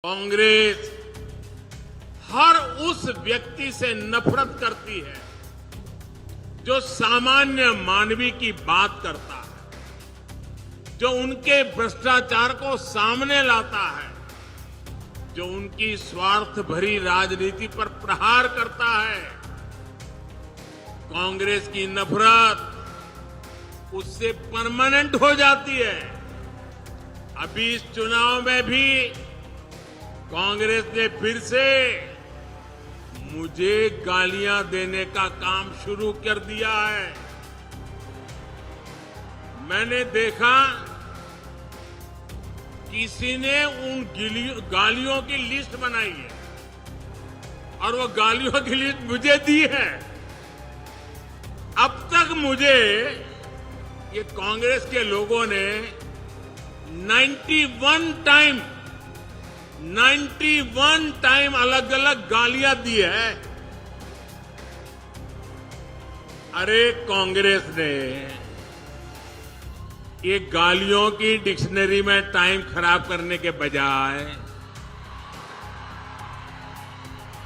कांग्रेस हर उस व्यक्ति से नफरत करती है जो सामान्य मानवी की बात करता है, जो उनके भ्रष्टाचार को सामने लाता है, जो उनकी स्वार्थ भरी राजनीति पर प्रहार करता है। कांग्रेस की नफरत उससे परमानेंट हो जाती है। अभी इस चुनाव में भी कांग्रेस ने फिर से मुझे गालियां देने का काम शुरू कर दिया है। मैंने देखा किसी ने उन गालियों की लिस्ट बनाई है और वो गालियों की लिस्ट मुझे दी है। अब तक मुझे ये कांग्रेस के लोगों ने 91 टाइम अलग अलग गालियां दी है। अरे कांग्रेस ने ये गालियों की डिक्शनरी में टाइम खराब करने के बजाय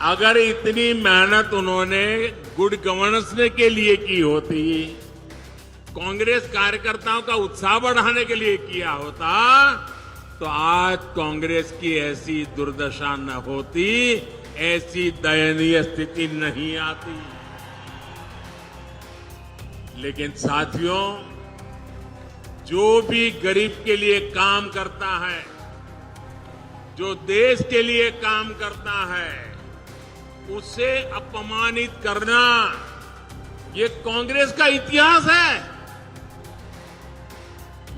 अगर इतनी मेहनत उन्होंने गुड गवर्नेंस के लिए की होती, कांग्रेस कार्यकर्ताओं का उत्साह बढ़ाने के लिए किया होता, तो आज कांग्रेस की ऐसी दुर्दशा न होती, ऐसी दयनीय स्थिति नहीं आती। लेकिन साथियों, जो भी गरीब के लिए काम करता है, जो देश के लिए काम करता है, उसे अपमानित करना ये कांग्रेस का इतिहास है।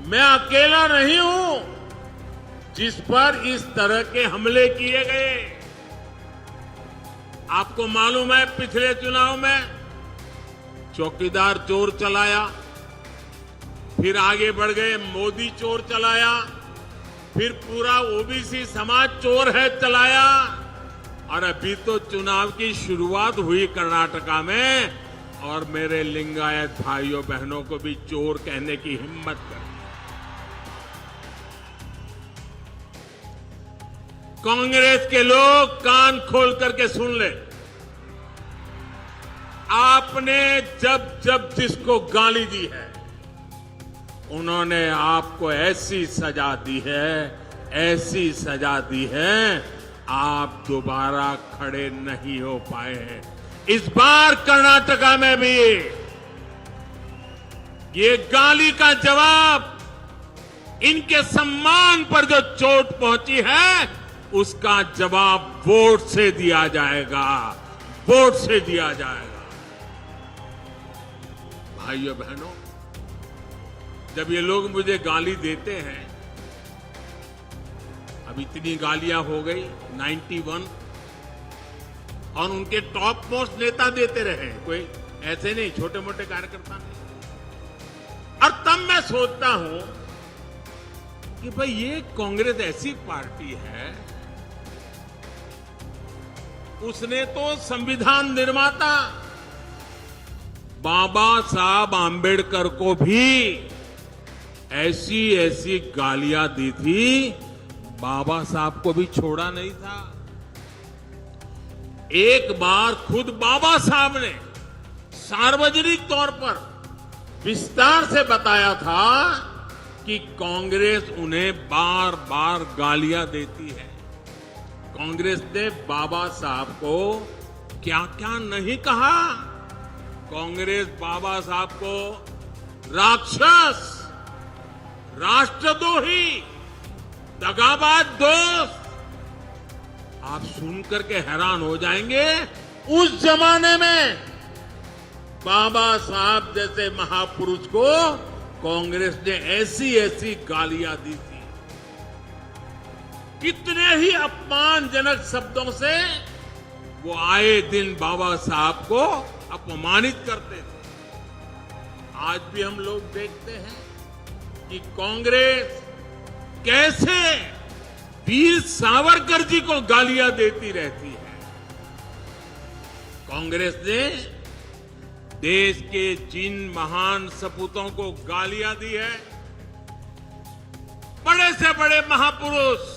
मैं अकेला नहीं हूं जिस पर इस तरह के हमले किए गए। आपको मालूम है, पिछले चुनाव में चौकीदार चोर चलाया, फिर आगे बढ़ गए मोदी चोर चलाया, फिर पूरा ओबीसी समाज चोर है चलाया, और अभी तो चुनाव की शुरुआत हुई कर्नाटका में, और मेरे लिंगायत भाइयों बहनों को भी चोर कहने की हिम्मत कर। कांग्रेस के लोग कान खोल करके सुन ले। आपने जब जब जिसको गाली दी है, उन्होंने आपको ऐसी सजा दी है, ऐसी सजा दी है, आप दोबारा खड़े नहीं हो पाए हैं। इस बार कर्नाटका में भी ये गाली का जवाब, इनके सम्मान पर जो चोट पहुंची है, उसका जवाब वोट से दिया जाएगा, वोट से दिया जाएगा। भाइयों बहनों, जब ये लोग मुझे गाली देते हैं, अब इतनी गालियां हो गई 91, और उनके टॉप मोस्ट नेता देते रहे, कोई ऐसे नहीं, छोटे मोटे कार्यकर्ता नहीं। और तब मैं सोचता हूं कि भाई ये कांग्रेस ऐसी पार्टी है, उसने तो संविधान निर्माता बाबा साहब आंबेडकर को भी ऐसी ऐसी गालियां दी थी, बाबा साहब को भी छोड़ा नहीं था। एक बार खुद बाबा साहब ने सार्वजनिक तौर पर विस्तार से बताया था कि कांग्रेस उन्हें बार बार गालियां देती है। कांग्रेस ने बाबा साहब को क्या क्या नहीं कहा। कांग्रेस बाबा साहब को राक्षस, राष्ट्रद्रोही, दगाबाज दोस्त, आप सुनकर के हैरान हो जाएंगे। उस जमाने में बाबा साहब जैसे महापुरुष को कांग्रेस ने ऐसी ऐसी गालियां दी थी। कितने ही अपमानजनक शब्दों से वो आए दिन बाबा साहब को अपमानित करते थे। आज भी हम लोग देखते हैं कि कांग्रेस कैसे वीर सावरकर जी को गालियां देती रहती है। कांग्रेस ने देश के जिन महान सपूतों को गालियां दी है, बड़े से बड़े महापुरुष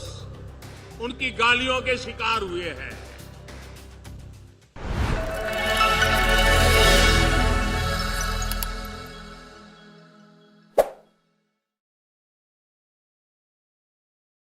उनकी गालियों के शिकार हुए हैं।